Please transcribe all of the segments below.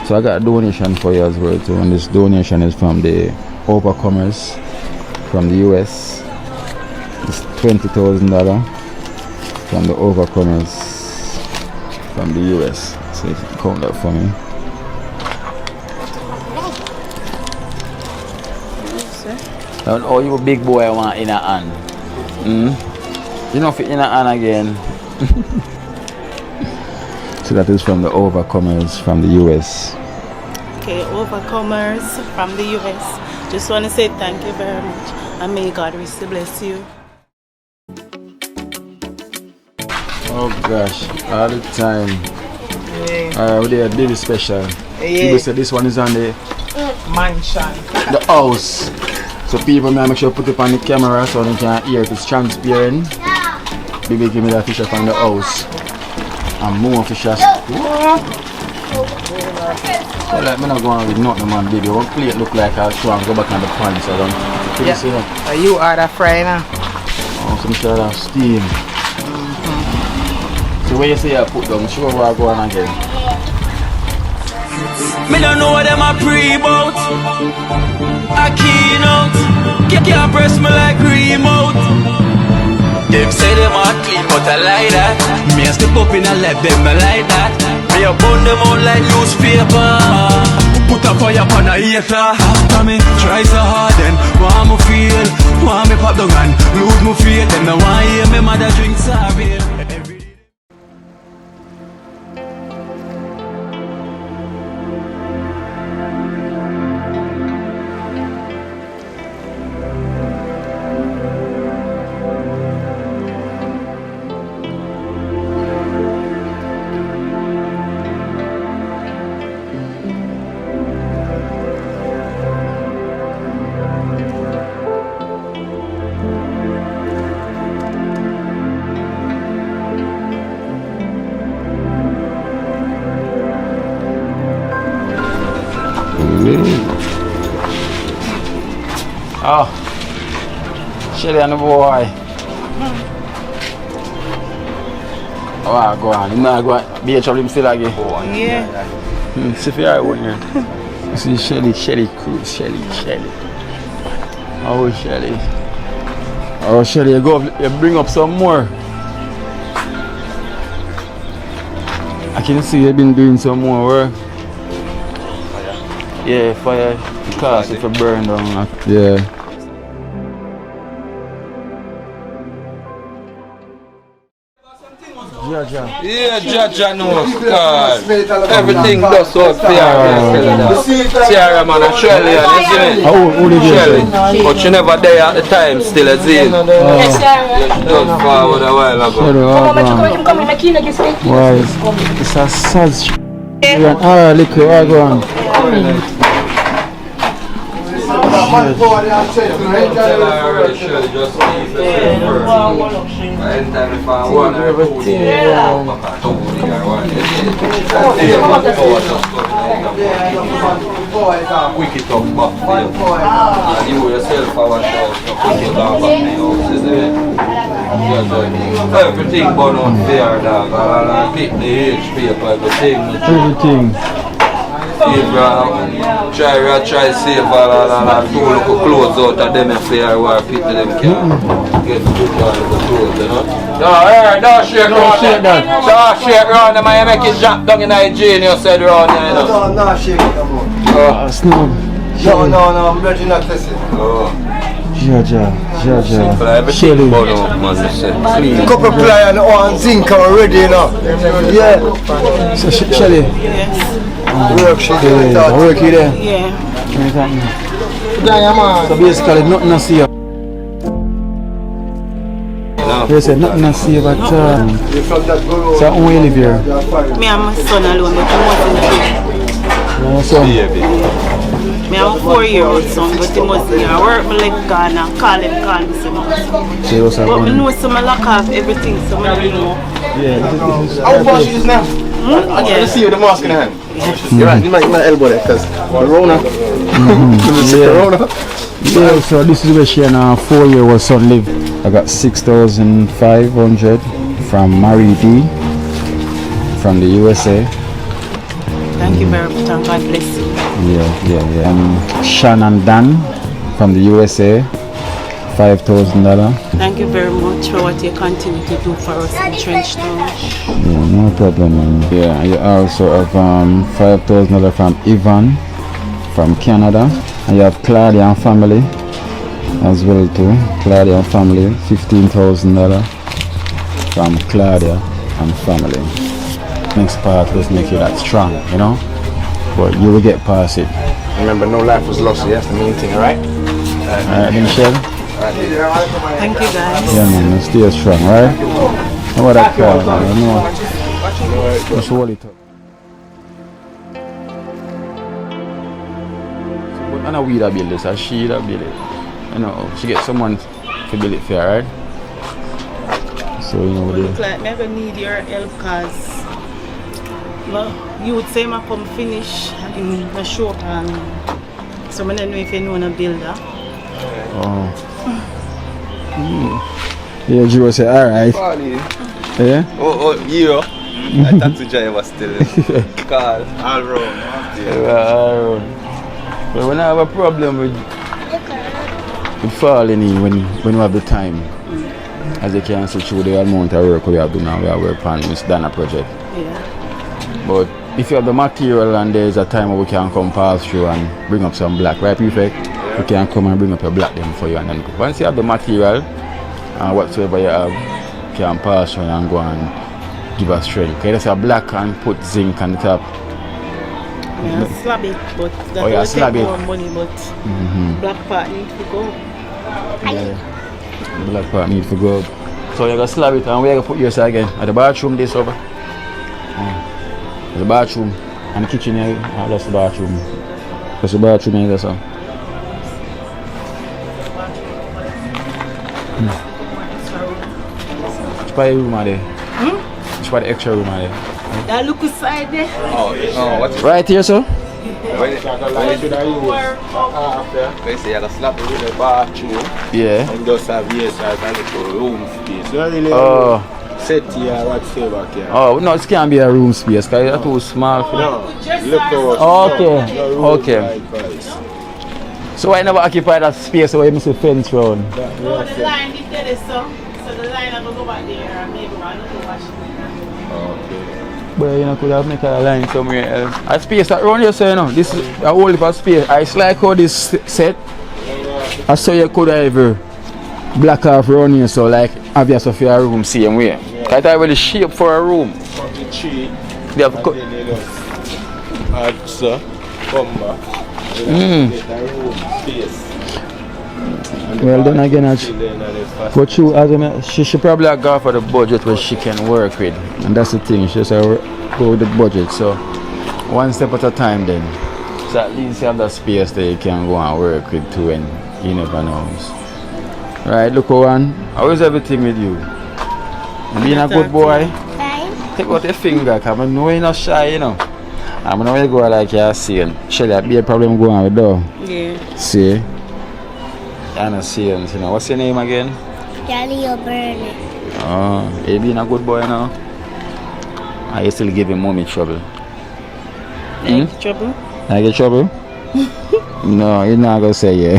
So I got a donation for you as well too, and this donation is from the Overcomers from the US. It's $20,000 from the Overcomers from the US. So if you count that for me. Oh, you big boy want in a hand. You know fit in a hand again. So that is from the Overcomers from the US. Okay, Overcomers from the US. Just want to say thank you very much, and may God richly bless you. Oh gosh, all the time. Yeah. We did a daily special. Yeah. People say this one is on the Mansion. the house. So people may make sure put it on the camera so they can hear if it's transparent. Baby give me that fish from the house. And more fishes. So like me not going with nothing man baby. One plate look like I try and go back on the pan so I don't see that. You are the fry now. Oh, so I'm sure that steam. So when you say I put down, sure where I go on again. Me don't know what them a pre about. A Kino, can't press me like remote. Them say them a clean, but I like that. Me a step up in a left, them I like that. Me a burn them out like newspaper. Put a fire on a hater. After me, try so hard then want me feel, want me pop down and lose me feel. Them no want hear me mother drink sorry. Oh, Shelly and the boy. Oh, I go on. I'm not going to be a trouble him still again. Yeah. See if you're one here. You see Shelly Cruz, Shelly. Oh, Shelly. Oh, Shelly, you bring up some more. I can see you've been doing some more work. Yeah, fire. Because if you burn down. Yeah. Yeah, Jaja knows, God. Everything does so Tiara man and Shelly, isn't it? Shelly. But she never there at the time, still as in. She done forward a while ago. Why? It's a sad shit. Look, I go on. Wicked up back there. And you yourself have a shout to wicked down back there, everything burn on there, dog. I'll pick the H paper, Everything. Try save two little clothes out of them if they are people them can get good out of the clothes, you know? Don't shake around them. Don't shake around them and you make it drop down in the genius said around there, you know? No, shake it no more. Snow. No, I'm ready not to see. Jaja. Everything burn out, man, you say. Couple ply and one zinc already, you know? Yeah. So, Shelly. Yes. Work she did. Work you there? Yeah. So basically nothing to see. They said nothing to see but so how you live here? Me and my son alone, but he wasn't here. Son? Me have a 4-year-old son, but he wasn't here. I work my leg gone and call me some So you also but I know some lock off everything, so I don't know. Yeah, this is How far she is now? I Yeah. see you with the mask in the hand. You're right, you might elbow there because Corona. Corona. Yeah, so this is where she and her 4-year-old son live. I got 6,500 from Marie D from the USA. Thank you very much and God bless you. Yeah. Sean and Dan from the USA, $5,000. Thank you very much for what you continue to do for us in Trench Town. Yeah, no problem, man. Yeah, you also have $5,000 from Ivan from Canada, and you have Claudia and family as well too. Claudia and family, $15,000 from Claudia and family. Next part was make you that strong, you know, but you will get past it. Remember, no life was lost, so that's the main thing, alright? Alright, Michelle? Thank you guys. Yeah, man, stay strong, right? How about that car, man? You know, just hold it up. But I know we that build this, or she that build it. You know, she get someone to build it for her, right? So, you know, Look like me gonna need your help cause you would say I come finish in the shop and so I don't know if you know a builder. oh. Yeah, Joe say, alright. Yeah? Oh, you. I taxi driver still. Car, all round. Yeah. But when I have a problem with falling in when you have the time, as you can see through the amount of work we have done now, we have worked on Miss Dana project. Yeah. But if you have the material and there's a time where we can come pass through and bring up some black, right, Prefect? Yeah. We can come and bring up a black them for you, and then once you have the material and whatsoever you have, you can pass through and go and give us strength. Okay, that's a black and put zinc on the top. Yeah, slab it, but that will take more money, but black part need to go. Yeah. The black part need to go. So you're gonna slab it and we're gonna put yours again. At the bathroom this over. The bathroom and the kitchen here, that's the bathroom. That's the bathroom here, that's all. Which part of the room are there? Which part of the extra room are there? That look side there. Oh, what's Right here, sir? They say you gotta slap it with the bathroom Yeah. and just have yes as a little room space. You don't really set here whatsoever here. Oh, no, it can't be a room space because it's too small for No, look how Okay. So I never occupy that space where you miss a fence round. No, the line is there, so the line I go back there and maybe one to wash it. But you know, could have make a line somewhere else. A space that round here, so you know, this is a whole heap of space. It's like how this set. I saw you could have ever black off round here, so like obvious of your room same way. It's already shape for a room. The tree, They have and then you know, add so, come back. Get a room space. well then again, but she probably go for the budget where she can work with, and that's the thing. She just go with the budget. So one step at a time then. So at least you have that space that you can go and work with too, and you never know. Right, look on. How is everything with you? Being a good boy? Take out your finger, because I know you're not shy, you know. I'm not going to go like you're saying. Shelly, I be a problem going on with though. Yeah. See? I'm not saying, you know. What's your name again? Daddy O'Byrne. Oh, you being a good boy now? Are you still giving mommy trouble? Trouble? I get trouble? No, you're not going to say yeah.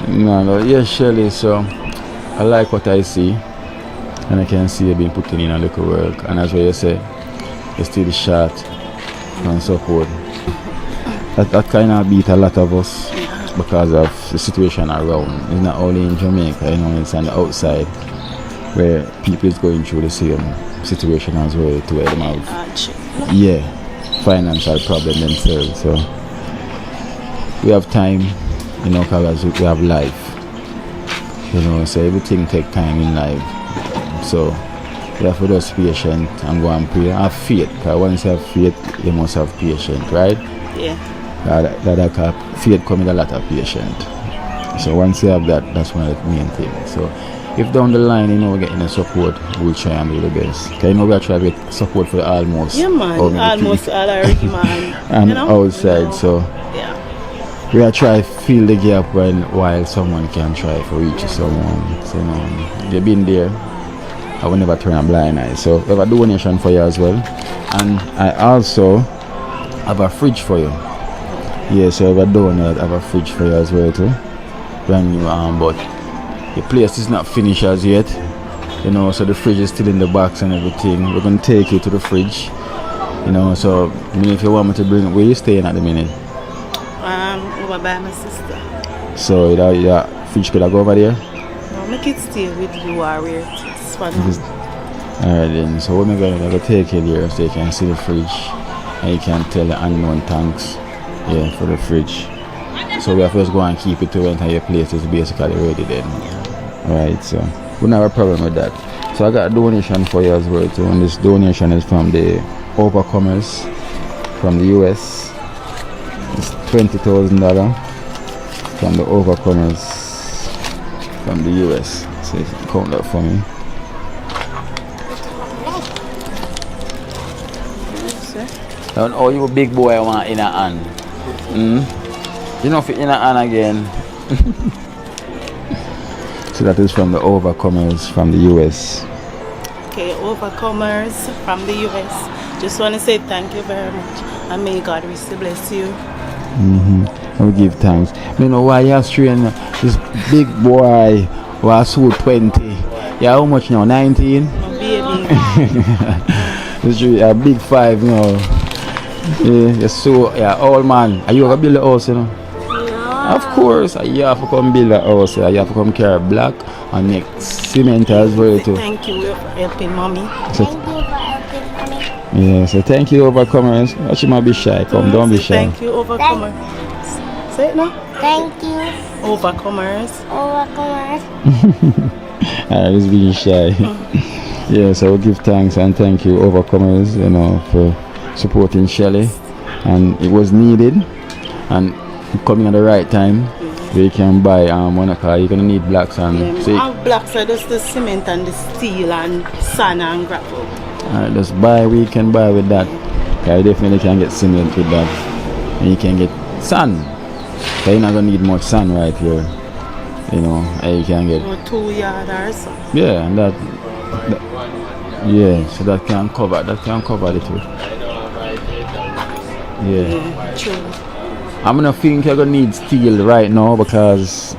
No, yeah, Shelly, so I like what I see, and I can see you being putting in a little work, and that's what you say, you still short and support. That kind of beat a lot of us because of the situation around. It's not only in Jamaica, you know, it's on the outside where people is going through the same situation as well, to where them have financial problem themselves. So we have time, you know, because we have life, you know, so everything take time in life. So you have to just be patient and go and pray. Have faith, because once you have faith, you must have patience, right? Yeah. That faith comes with a lot of patience. So once you have that, that's one of the main things. So if down the line, you know, we're getting the support, we'll try and do the best. Because you know, we're trying to get support for almost. Yeah, man. Almost all already, man. And you know? outside, so. Yeah. We are trying to fill the gap while someone can try to reach someone. So, you know, they've been there I will never turn a blind eye. So we have a donation for you as well. And I also have a fridge for you. Yeah, so I have a donut, I have a fridge for you as well too. Brand new but the place is not finished as yet. You know, so the fridge is still in the box and everything. We're gonna take you to the fridge. You know, so I mean, if you want me to bring it, where you staying at the minute? Over by my sister. So your fridge could I go over there? No, make it stay with you or where it's fun. Alright then, so what I'm gonna take you there so you can see the fridge and you can tell the unknown thanks, yeah, for the fridge. So we have to just go and keep it to the entire place is basically ready then. Alright, so we don't have a problem with that. So I got a donation for you as well too, and this donation is from the Overcomers from the US. It's $20,000 from the Overcomers from the US. So you can count that for me. And oh, you big boy want in a hand. You know fit in a hand again. So that is from the Overcomers from the US. Okay, Overcomers from the US. Just want to say thank you very much. And may God richly bless you. I will give thanks. You know why you have trained this big boy who has sold 20. Yeah, how much now? 19? My baby. It's really a big 5 you know. Yeah, so yeah, old man. Are you gonna build a house, you know? No. Of course, you have to come build a house. You have to come carry block and make cement as well too. Thank you for helping mommy. So, Thank you for helping mommy. yeah, so thank you, Overcomers. She might be shy. Come, don't be shy. Thank you, Overcomers. Say it now. Thank you, Overcomers. Overcomers. I was being shy. Yeah, so we'll give thanks and thank you, Overcomers, you know, for supporting Shelly. And it was needed and coming at the right time. We can buy one car. You're gonna need blocks and Blocks are just the cement and the steel and sand and gravel. alright, just buy. We can buy with that. You definitely can get cement with that, and you can get sand. You're not gonna need much sand right here. You know, and you can get 2 yards or so. yeah, and that yeah, so that can cover the truth. Yeah. True. I'm gonna think you're gonna need steel right now because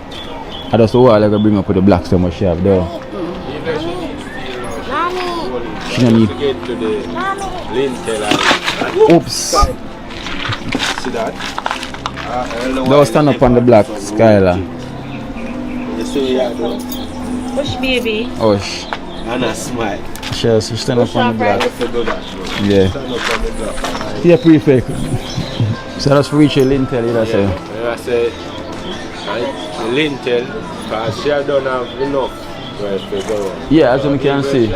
I just know I'm gonna bring up with the blocks so much you have there. Mommy. She gonna need Get to the lintel. oops. See that? Don't stand up on the block, Skylar. You see how do? Push baby. Oh And a smile. she stand up on the block. If you do that, Yeah. stand up on the block. Yeah, prefect. So that's for reach a lintel, you know say. Yeah, I say, the lintel, because she don't have enough where to go. Yeah, as you can see.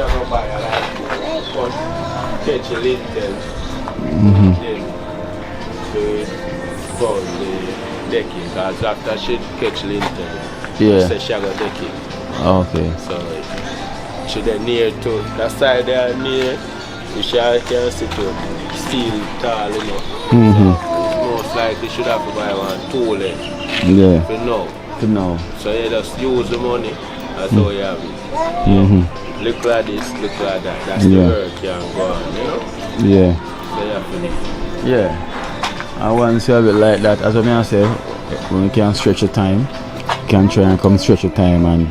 Catch a lintel, then to fold the decking, because after she catch lintel, Yeah. she say she got decking. Okay. So she then near to that side there near, she can see to steel tall, you know. Most likely should have to buy one tool Yeah. for now. No. So you just use the money, that's how you have it. Look like this, look like that. That's the work you can go on, you know? Yeah. So you have to Yeah. And once you have it like that, as I say, when you can stretch your time, you can try and come stretch your time and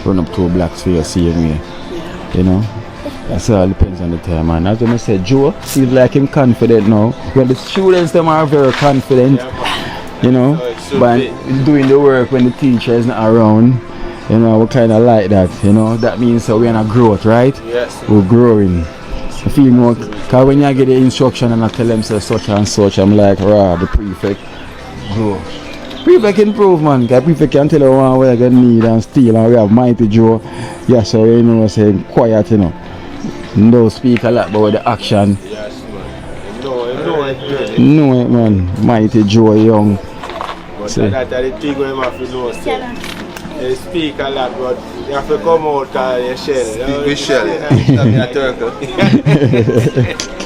run up 2 blocks for your same way. You know? That's all depends on the time. And as I said, Joe feels like him confident now. When the students them are very confident, you know, by doing the work when the teacher is not around. You know, we kind of like that, you know. That means we're in a growth, right? Yes. We're growing. I feel more, because when you get the instruction and I tell them say such and such, I'm like, rah, the prefect, grow. Prefect improve, man. Because prefect can tell you what we're going to need and steal, and we have Mighty Joe. Yeah, so you know, saying quiet, you know. No speak a lot, but with the action. Yes, man. No, No, man. Mighty Joe Young. But See. that's the thing we have to know. They speak a lot, but you have to come out and you shell. Speak with Shelly.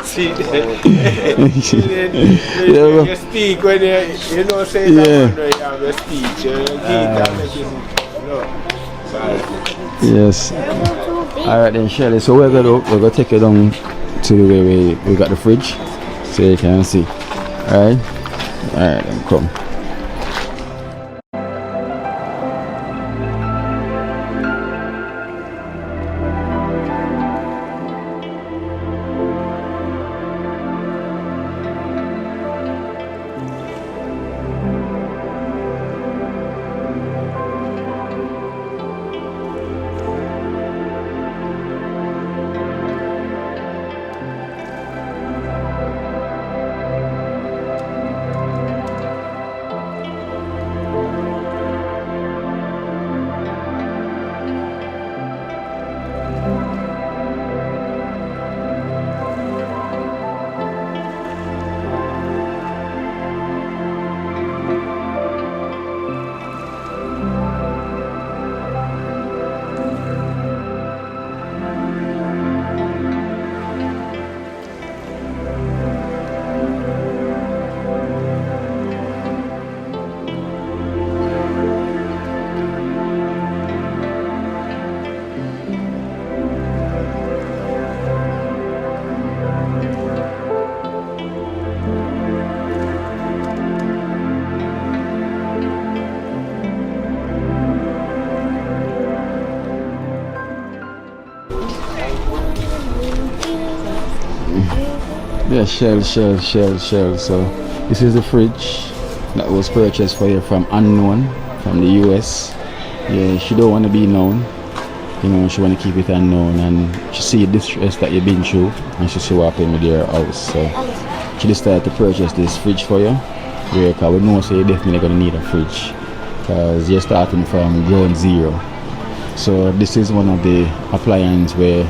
See, Yeah. you speak when you know, say Yeah. that when you have a speech, you give that, you know. Yes. Alright then, Shelly. So we're gonna take you down to where we got the fridge, so you can see. Alright then, come. Yeah, shell. So this is the fridge that was purchased for you from Unknown, from the US. Yeah, she don't want to be known. You know, she want to keep it unknown, and she see the distress that you've been through, and she's so happy with your house. So she decided to purchase this fridge for you. Yeah, because we know so you're definitely gonna need a fridge, because you're starting from ground zero. So this is one of the appliances where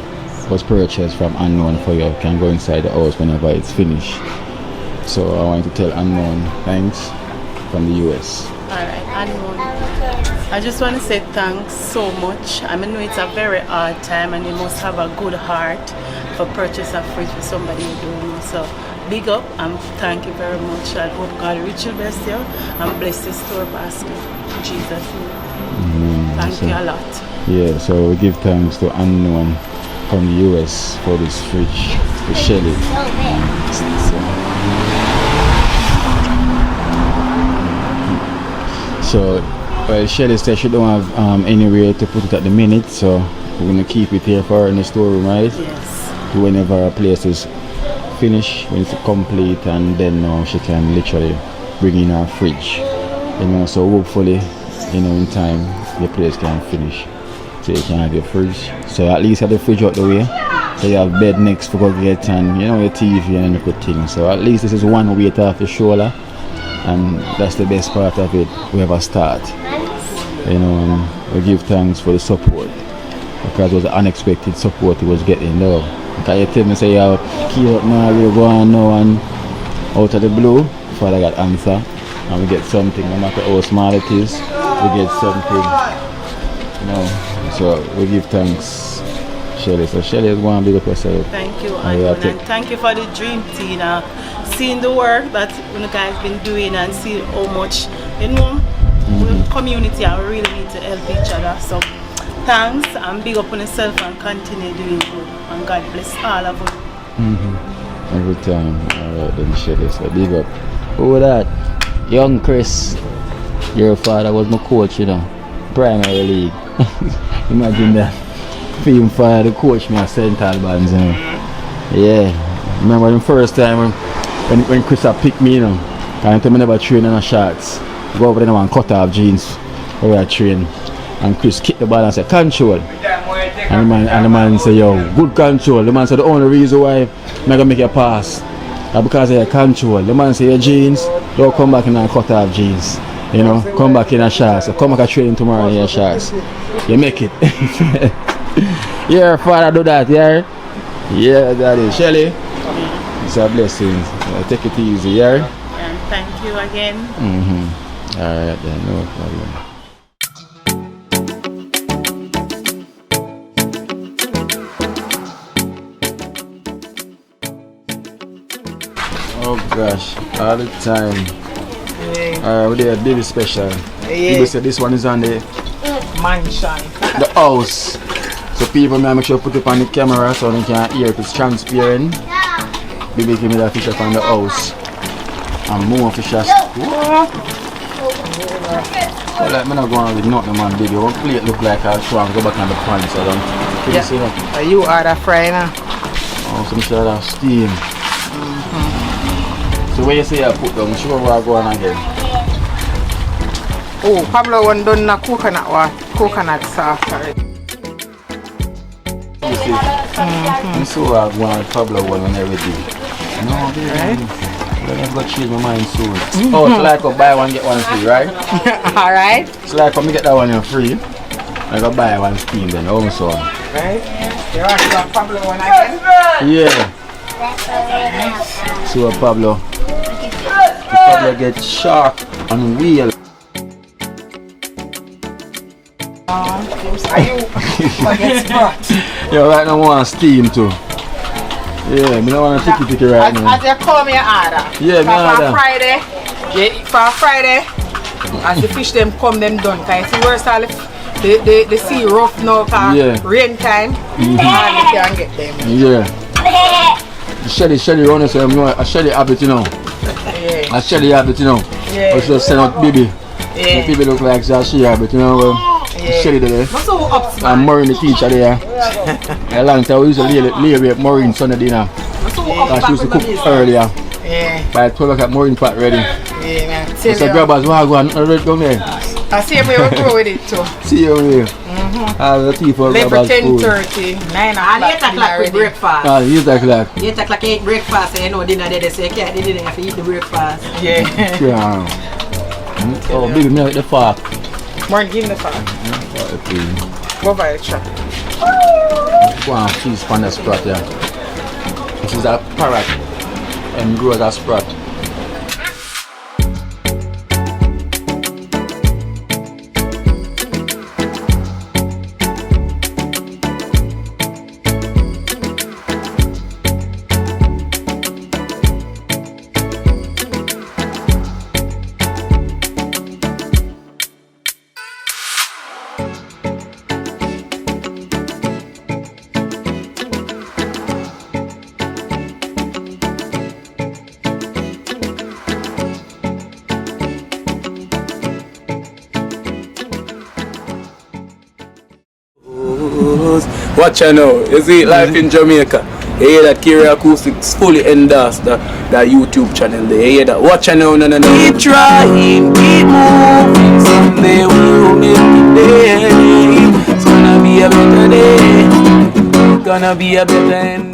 was purchased from Unknown for you. Can go inside the house whenever it's finished. So I want to tell Unknown thanks from the US. Alright, Unknown. I just want to say thanks so much. I know it's a very hard time and you must have a good heart for purchase a fridge for somebody you don't know. So big up and thank you very much. I hope God richly bless you and bless the store basket. In Jesus' name. Thank you a lot. Yeah, so we give thanks to Unknown from the US for this fridge, the Shelly. So Shelly said she don't have anywhere to put it at the minute, so we're gonna keep it here for her in the storeroom, right? Yes. Whenever our place is finished, when it's complete, and then now she can literally bring in her fridge. You know, so hopefully, you know, in time the place can finish. So you can have your fridge. So at least have the fridge out the way. So you have bed next for go get, and you know, your TV and good things. So at least this is one weight off your shoulder, and that's the best part of it. We ever start. You know, and we give thanks for the support, because it was an unexpected support he was getting though. Because you tell me say you keep up now, we go on now, and out of the blue, Father got answer, and we get something, no matter how small it is, we get something. You know. So we give thanks, Shelly. So Shelly is going to big up yourself. Thank you, and thank you for the dream team. Seeing the work that you guys been doing and see how much, you know, the community are really need to help each other. So thanks and big up on yourself and continue doing good. And God bless all of us. Every time. Alright then, Shelly. So big up. Who was that? Young Chris. Your father was my coach, you know. Primary league. Imagine that. Film father, the coach me at St. Albans, you know. Yeah. Remember the first time when Chris picked me, you know. And I told me never train in a shots. Go over there and cut off jeans where I train. And Chris kicked the ball and said, control. And the man said, yo, good control. The man said, the only reason why I'm going to make a pass is because of your control. The man said, your jeans, don't come back in and cut off jeans. You know, come back in a shots. So come back and train tomorrow in your shots. You make it. Yeah, father do that, yeah? Yeah, daddy. Shelly, it's a blessing. Take it easy, yeah? And thank you again. Alright then, no problem. Oh gosh, all the time. We did a baby special. People say this one is on the mansion. the house. So people may make sure put it on the camera so they can hear if it's transparent. Baby give me that fish from the house. And more fishes. So like I'm not going with nothing man baby. One plate look like I'll show and go back on the pan so I don't see that. You are the fry now. Oh, so I'm sure that steam. So where you say I put them, sure where I go on again. Oh, Pablo one done na coconut sauce already. You see? I'm so I go on Pablo one and everything. No, baby. Right? I'm going to change my mind soon. Oh, it's like I buy one get one free, right? Alright. It's like when I get that one free, I go buy one steam then also. Right? You want to have Pablo one again? Yeah. So Pablo. Pablo get shark and wheel. Are you get spot? Yeah, right now I want steam too. Yeah, I don't want to take it right now. As you come here order. Yeah, for Friday. Yeah, for Friday. As the fish them come them done. Cause see where's all the sea rough now cause rain time. And you can get them. Yeah. Shelly run so a Shelly habit you know. Yeah. A Shelly habit you know. Yeah. But just send out baby. Yeah. The people look like she habit you know. Shelly there. What's so up, man? And Maureen the teacher there. A long time we used to lay up Maureen Sunday dinner. She used to cook earlier. Yeah. By 12 o'clock Maureen pot ready. Yeah, man. So grabbers want to go and ready down there. I see we will go with it too. See you here. All the tea for grabbers food. 10:30, 9 And 8 o'clock with breakfast. 8 o'clock. 8 o'clock eat breakfast, so you know dinner there, so you can't eat dinner if you eat the breakfast. Yeah. Yeah. Oh, baby, me like the fork. More give me the fork. Go by the truck. Go on, cheese pan the sprat, yeah. This is a parrot and grows a sprat. Watch out now, you see life in Jamaica. You hear that Kiri Acoustics fully endorsed that YouTube channel there. You hear that? Watch out now, no. Keep trying, keep moving. Someday we'll make it there. It's gonna be a better day. Gonna be a better end.